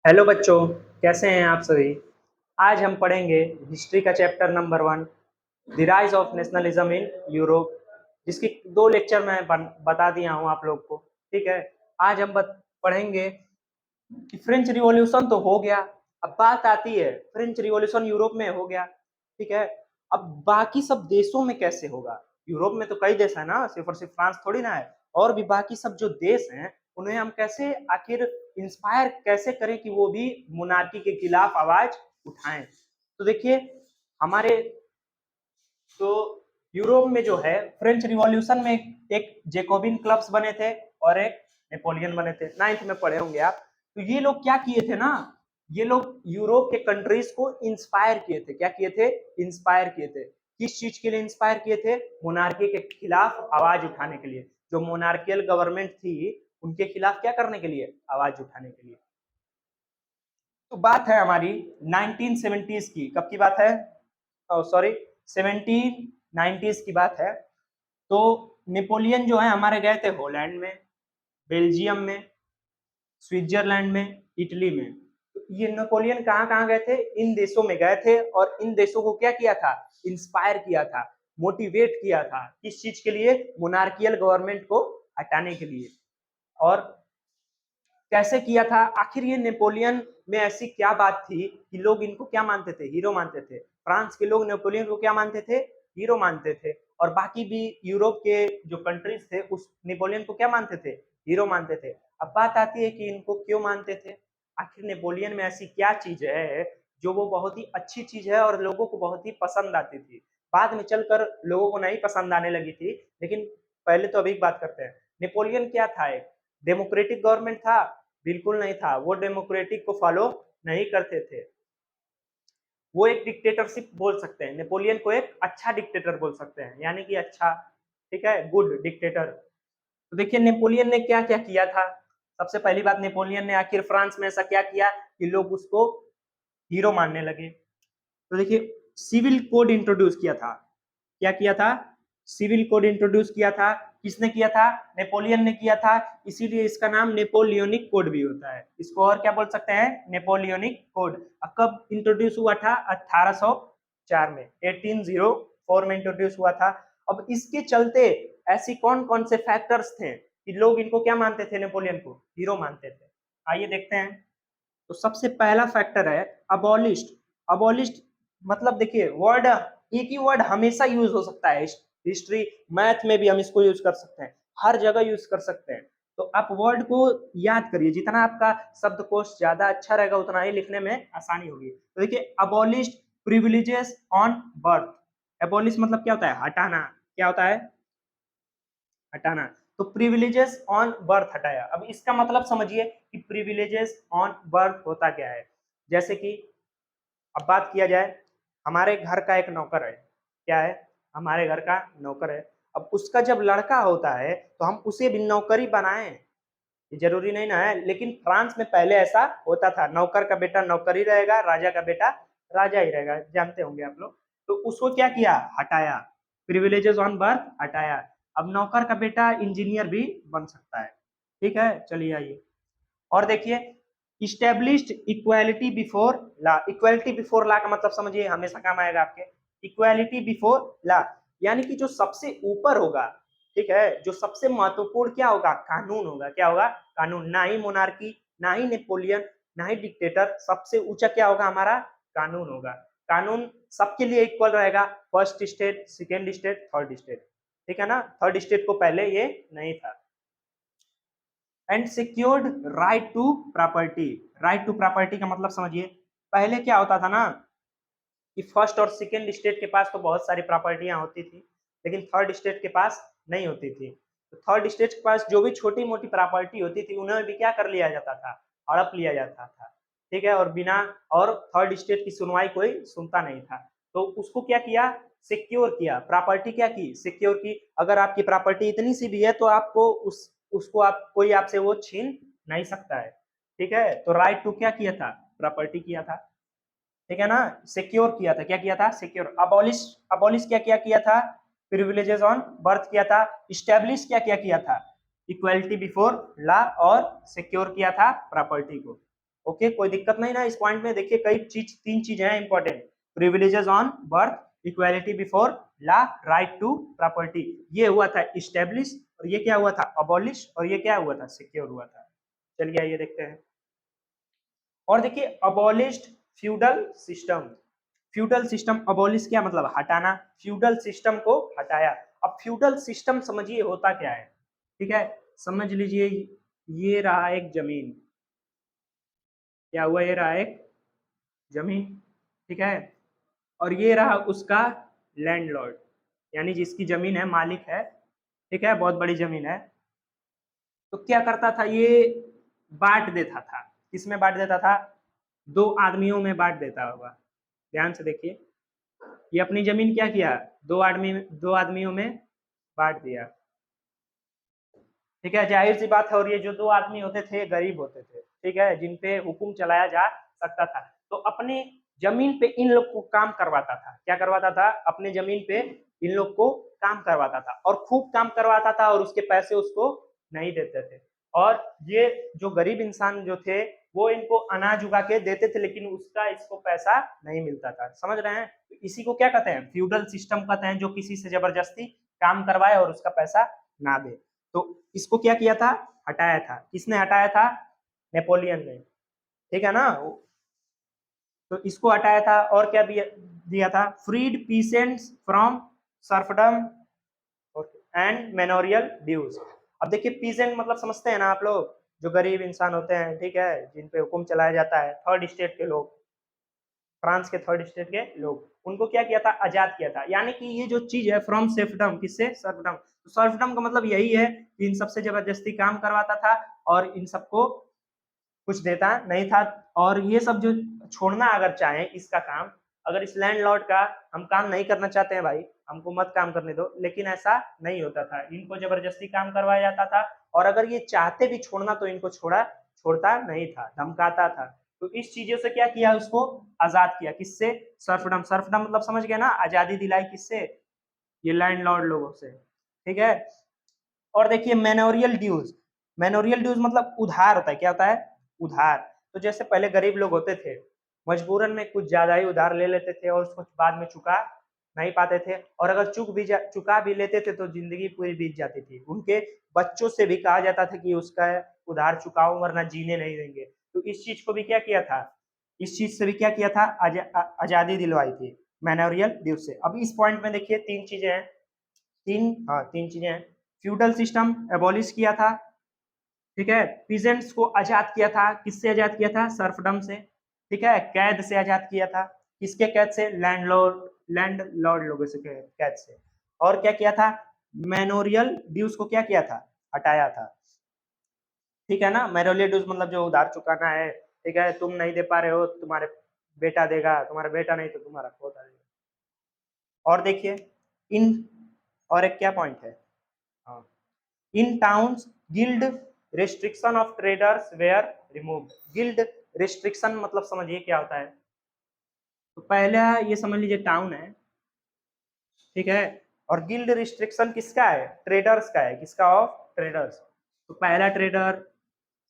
Hello बच्चों, कैसे हैं आप सभी। आज हम पढ़ेंगे हिस्ट्री का chapter number 1, the rise of nationalism in Europe, जिसकी दो लेक्चर मैं बता दिया हूं आप लोग को। ठीक है। आज हम पढ़ेंगे कि फ्रेंच रिवॉल्यूशन तो हो गया। अब बात आती है, फ्रेंच रिवॉल्यूशन यूरोप में हो गया, ठीक है। अब बाकी सब देशों में कैसे होगा। यूरोप में तो कई देश है ना, सिर्फ और सिर्फ फ्रांस थोड़ी ना है। और भी बाकी सब जो देश हैं उन्हें हम कैसे आखिर इंस्पायर कैसे करें कि वो भी मोनार्की के खिलाफ आवाज उठाएं। तो देखिए, हमारे तो यूरोप में जो है फ्रेंच रिवॉल्यूशन में एक जेकोबिन क्लब्स बने थे और एक नेपोलियन बने थे। 9th में पढ़े होंगे आप। तो ये लोग क्या किए थे ना, ये लोग यूरोप के कंट्रीज को इंस्पायर किए थे। क्या किए थे? इंस्पायर किए थे। किस चीज के लिए इंस्पायर किए थे? मोनार्की के खिलाफ आवाज उठाने के लिए। जो मोनार्कियल गवर्नमेंट थी उनके खिलाफ क्या करने के लिए? आवाज उठाने के लिए। तो बात है हमारी 1970s की। कब की बात है? सॉरी, 1790s की बात है। तो नेपोलियन जो है हमारे गए थे हॉलैंड में, बेल्जियम में, स्विट्जरलैंड में, इटली में। तो ये नेपोलियन कहाँ कहाँ गए थे? इन देशों में गए थे और इन देशों को क्या किया था? इंस्पायर किया था, मोटिवेट किया था। किस चीज के लिए? मोनार्कियल गवर्नमेंट को हटाने के लिए। और कैसे किया था? आखिर ये नेपोलियन में ऐसी क्या बात थी कि लोग इनको क्या मानते थे? हीरो मानते थे। फ्रांस के लोग नेपोलियन को क्या मानते थे? हीरो मानते थे। और बाकी भी यूरोप के जो कंट्रीज थे उस नेपोलियन को क्या मानते थे? हीरो मानते थे। अब बात आती है कि इनको क्यों मानते थे। आखिर नेपोलियन में ऐसी क्या चीज है जो वो बहुत ही अच्छी चीज है और लोगों को बहुत ही पसंद आती थी। बाद में चलकर लोगों को नहीं पसंद आने लगी थी, लेकिन पहले तो अभी बात करते हैं। नेपोलियन क्या था? एक डेमोक्रेटिक गवर्नमेंट था? बिल्कुल नहीं था। वो डेमोक्रेटिक को फॉलो नहीं करते थे। वो एक डिक्टेटरशिप बोल सकते हैं। नेपोलियन को एक अच्छा डिक्टेटर बोल सकते हैं, यानी कि अच्छा, ठीक है, गुड डिक्टेटर। तो देखिए नेपोलियन ने क्या क्या किया था। सबसे पहली बात, नेपोलियन ने आखिर फ्रांस में ऐसा क्या किया कि लोग उसको हीरो मानने लगे। तो देखिए, सिविल कोड इंट्रोड्यूस किया था। क्या किया था? सिविल कोड इंट्रोड्यूस किया था। किसने किया था? नेपोलियन ने किया था। इसीलिए इसका नाम नेपोलियोनिक कोड भी होता है। इसको और क्या बोल सकते हैं? नेपोलियोनिक कोड। कब इंट्रोड्यूस हुआ था? 1804 में, 1804 में इंट्रोड्यूस हुआ था। अब इसके चलते ऐसी कौन कौन से फैक्टर्स थे कि लोग इनको क्या मानते थे? नेपोलियन को हीरो मानते थे। आइए देखते हैं। तो सबसे पहला फैक्टर है अबॉलिस्ट। अबॉलिस्ट मतलब देखिए, वर्ड, एक ही वर्ड हमेशा यूज हो सकता है। हिस्ट्री, मैथ में भी हम इसको यूज कर सकते हैं, हर जगह यूज कर सकते हैं। तो आप वर्ड को याद करिए, जितना आपका शब्दकोश ज्यादा अच्छा रहेगा उतना ही लिखने में आसानी होगी। तो देखिए, अबॉलिस्ट प्रिविलेजेस ऑन बर्थ। अबॉलिश मतलब क्या होता है? हटाना। क्या होता है? हटाना। तो प्रिविलेजेस ऑन बर्थ हटाया। अब इसका मतलब समझिए कि प्रिविलेजेस ऑन बर्थ होता क्या है। जैसे कि अब बात किया जाए, हमारे घर का एक नौकर है। क्या है? हमारे घर का नौकर है। अब उसका जब लड़का होता है तो हम उसे भी नौकरी बनाए। ये जरूरी नहीं ना है, लेकिन फ्रांस में पहले ऐसा होता था। नौकर का बेटा नौकर ही रहेगा, राजा का बेटा राजा ही रहेगा, जानते होंगे आप लोग। तो उसको क्या किया? हटाया। प्रिविलेजेस ऑन बर्थ हटाया। अब नौकर का बेटा इंजीनियर भी बन सकता है। ठीक है, चलिए आइए और देखिए। Established equality before law. Equality before law का मतलब समझिए, हमेशा काम आएगा आपके। इक्वालिटी बिफोर लॉ यानी कि जो सबसे ऊपर होगा, ठीक है, जो सबसे महत्वपूर्ण क्या होगा? कानून होगा। क्या होगा? कानून। ना ही मोनार्की, ना ही नेपोलियन, ना ही डिक्टेटर, सबसे ऊंचा क्या होगा? हमारा कानून होगा। कानून सबके लिए इक्वल रहेगा। First state, second state, third state. ठीक है ना? थर्ड स्टेट को पहले ये नहीं था। And secured right to property. Right to property का मतलब समझिए, पहले क्या होता था ना कि फर्स्ट और सेकेंड स्टेट के पास तो बहुत सारी प्रॉपर्टियां होती थी, लेकिन थर्ड स्टेट के पास नहीं होती थी। तो थर्ड स्टेट के पास जो भी छोटी मोटी प्रॉपर्टी होती थी उन्हें भी क्या कर लिया जाता था? हड़प लिया जाता था। ठीक है, और बिना, और थर्ड स्टेट की सुनवाई कोई सुनता नहीं था। तो उसको क्या किया? सिक्योर किया। प्रॉपर्टी क्या की? सिक्योर की। अगर आपकी प्रॉपर्टी इतनी सी भी है तो आपको उसको आप कोई आपसे वो छीन नहीं सकता है। ठीक है, तो राइट टू क्या किया था? प्रॉपर्टी किया था। ठीक है ना? सिक्योर किया था। क्या किया था? सिक्योर। अबॉलिश, अबॉलिश क्या क्या किया था? प्रिविलेजेस ऑन बर्थ किया था। स्टैब्लिश क्या क्या किया था? इक्वालिटी बिफोर लॉ, और सिक्योर किया था प्रॉपर्टी को। ओके, कोई दिक्कत नहीं ना इस पॉइंट में। देखिए कई चीज, तीन चीजें हैं important, privileges on birth, equality before law, right to property, ये हुआ था इस्टेब्लिश, और ये क्या हुआ था अबॉलिश, और ये क्या हुआ था सिक्योर हुआ था। चलिए आइए देखते हैं। और देखिए abolished feudal system, feudal system abolish क्या मतलब हटाना, फ्यूडल सिस्टम को हटाया। अब फ्यूडल सिस्टम समझिए होता क्या है, ठीक है, समझ लीजिए ये रहा एक जमीन, क्या हुआ, ये रहा एक जमीन, ठीक है, और ये रहा उसका लैंडलॉर्ड, यानी जिसकी जमीन है, मालिक है, ठीक है, बहुत बड़ी जमीन है। तो क्या करता था ये, बांट देता था, किसमें बांट देता था, दो आदमियों में बांट देता होगा। ध्यान से देखिए, ये अपनी जमीन क्या किया, दो आदमियों में बांट दिया, ठीक है, जाहिर सी बात है। और ये जो दो आदमी होते थे गरीब होते थे, ठीक है, जिन पे हुकुम चलाया जा सकता था, तो अपने जमीन पे इन लोग को काम करवाता था, क्या करवाता था, अपने जमीन पे इन लोग को काम करवाता था, और खूब काम करवाता था, और उसके पैसे उसको नहीं देते थे। और ये जो गरीब इंसान जो थे वो इनको अनाज उगा के देते थे, लेकिन उसका इसको पैसा नहीं मिलता था, समझ रहे हैं। तो इसी को क्या कहते हैं, फ्यूडल सिस्टम कहते हैं, जो किसी से जबरदस्ती काम करवाए और उसका पैसा ना दे। तो इसको क्या किया था, हटाया था, किसने हटाया था, नेपोलियन ने, ठीक है ना। तो इसको हटाया था, और क्या दिया था, freed peasants from serfdom and manorial dues. अब देखिए पीसेंट मतलब समझते हैं ना आप लोग, जो गरीब इंसान होते हैं, ठीक है, जिन पे हुक्म चलाया जाता है, थर्ड स्टेट के लोग, फ्रांस के थर्ड स्टेट के लोग, उनको क्या किया था, आजाद किया था। यानी कि ये जो चीज है फ्रॉम सेफ्डम, किससे, सर्फडम, तो सर्फडम का मतलब यही है कि इन सबसे जबरदस्ती काम करवाता था और इन सबको कुछ देता नहीं था। और ये सब जो छोड़ना अगर चाहे इसका काम, अगर इस लैंडलॉर्ड का हम काम नहीं करना चाहते हैं भाई, हमको मत काम करने दो, लेकिन ऐसा नहीं होता था, इनको जबरदस्ती काम करवाया जाता था। और अगर ये चाहते भी छोड़ना तो इनको छोड़ता नहीं था, धमकाता था। तो इस चीजों से क्या किया, उसको आजाद किया, किससे, सर्फडम, सर्फडम मतलब समझ गया ना, आजादी दिलाई किससे, ये लैंडलॉर्ड लोगों से, ठीक है। और देखिए मेनोरियल ड्यूज, मेनोरियल ड्यूज मतलब उधार होता है, क्या होता है, उधार। तो जैसे पहले गरीब लोग होते थे, मजबूरन में कुछ ज्यादा ही उधार ले लेते थे और उसको बाद में चुका नहीं पाते थे, और अगर चुका भी लेते थे तो जिंदगी पूरी बीत जाती थी, उनके बच्चों से भी कहा जाता था कि उसका उधार चुकाओ वरना जीने नहीं देंगे। तो इस चीज को भी क्या किया था, इस चीज से भी क्या किया था, आजादी दिलवाई थी मेनोरियल ड्यूज से। अब इस पॉइंट में देखिए तीन चीजें हैं, तीन चीजें हैं, फ्यूडल सिस्टम एबॉलिश किया था, ठीक है, पीजेंट्स को आजाद किया था, किससे आजाद किया था, सर्फडम से, ठीक है, कैद से आजाद किया था, किसके कैद से, लैंड लॉर्ड लोगों से कैद से। और क्या किया था, मेनोरियल ड्यूज को क्या किया था, हटाया था, ठीक है ना। मेनोरियल ड्यूज मतलब जो उधार चुकाना है, ठीक है, तुम नहीं दे पा रहे हो, तुम्हारे बेटा देगा, तुम्हारा बेटा नहीं तो तुम्हारा पोता देगा। और देखिए इन, और एक क्या पॉइंट है, हाँ, in towns guild restriction of traders were removed. Guild restriction मतलब समझिए क्या होता है। तो पहला ये समझ लीजिए टाउन है, ठीक है, और गिल्ड रिस्ट्रिक्शन किसका है, ट्रेडर्स का है, किसका, ऑफ ट्रेडर्स। तो पहला ट्रेडर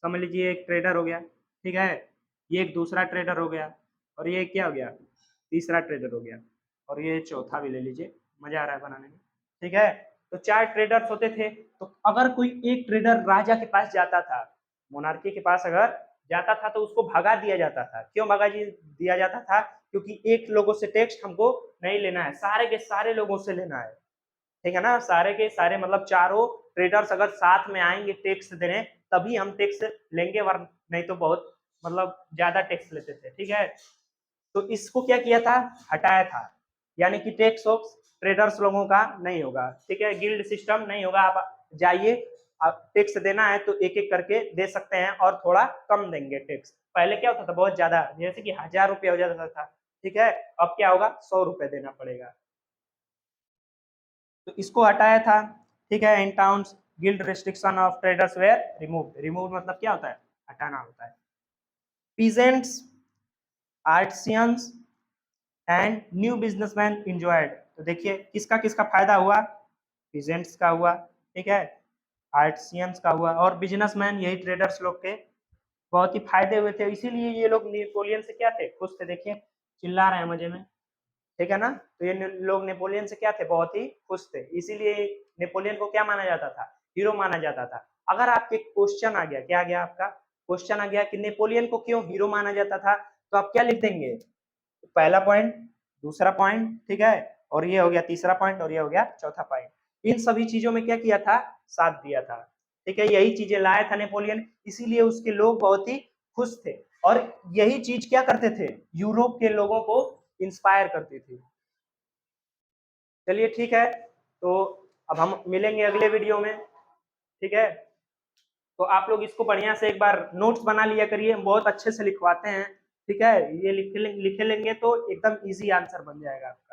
समझ लीजिए एक ट्रेडर हो गया, ठीक है, ये एक दूसरा ट्रेडर हो गया, और ये क्या हो गया, तीसरा ट्रेडर हो गया, और ये चौथा भी ले लीजिए, मजा आ रहा है बनाने में, ठीक है। तो चार ट्रेडर्स होते थे। तो अगर कोई एक ट्रेडर राजा के पास जाता था, मोनार्की के पास अगर जाता था, तो उसको भगा दिया जाता था। क्यों भगा दिया जाता था, क्योंकि एक लोगों से टैक्स हमको नहीं लेना है, सारे के सारे लोगों से लेना है, ठीक है ना, सारे के सारे मतलब चारों ट्रेडर्स अगर साथ में आएंगे टैक्स देने, तभी हम टैक्स लेंगे, वरना नहीं तो बहुत मतलब ज्यादा टैक्स लेते थे, ठीक है। तो इसको क्या किया था, हटाया था, यानी कि टैक्स ऑफ ट्रेडर्स लोगों का नहीं होगा, ठीक है, गिल्ड सिस्टम नहीं होगा। आप जाइए, आप टैक्स देना है तो एक एक करके दे सकते हैं, और थोड़ा कम देंगे टैक्स। पहले क्या होता था, बहुत ज्यादा, जैसे कि 1000 रुपया हो जाता था, ठीक है, अब क्या होगा, 100 रुपये देना पड़ेगा। तो इसको हटाया था, ठीक है, in towns guild restriction of traders were remove, remove मतलब क्या होता है, हटाना होता है। Peasants, artisans and new businessman enjoyed. तो देखिए किसका किसका फायदा हुआ, पीजेंट्स का हुआ, ठीक है, आर्टिसियंस का हुआ, और बिजनेसमैन यही ट्रेडर्स लोग के, बहुत ही फायदे हुए थे, इसीलिए ये लोग नेपोलियन से क्या थे, खुश थे। देखिए चिल्ला रहे हैं मजे में, ठीक है ना। तो ये लोग नेपोलियन से क्या थे, बहुत ही खुश थे, इसीलिए नेपोलियन को क्या माना जाता था, हीरो माना जाता था। अगर आपके क्वेश्चन आ गया, क्या आ गया आपका क्वेश्चन आ गया कि नेपोलियन को क्यों हीरो माना जाता था, तो आप क्या लिख देंगे, पहला पॉइंट, दूसरा पॉइंट, ठीक है, और ये हो गया तीसरा पॉइंट, और ये हो गया चौथा पॉइंट। इन सभी चीजों में क्या किया था, साथ दिया था, ठीक है, यही चीजें लाया था नेपोलियन, इसीलिए उसके लोग बहुत ही खुश थे। और यही चीज क्या करते थे, यूरोप के लोगों को इंस्पायर करती थी। चलिए ठीक है, तो अब हम मिलेंगे अगले वीडियो में, ठीक है। तो आप लोग इसको बढ़िया से एक बार नोट्स बना लिया करिए, हम बहुत अच्छे से लिखवाते हैं, ठीक है। ये लिखे लेंगे तो एकदम इजी आंसर बन जाएगा आपका।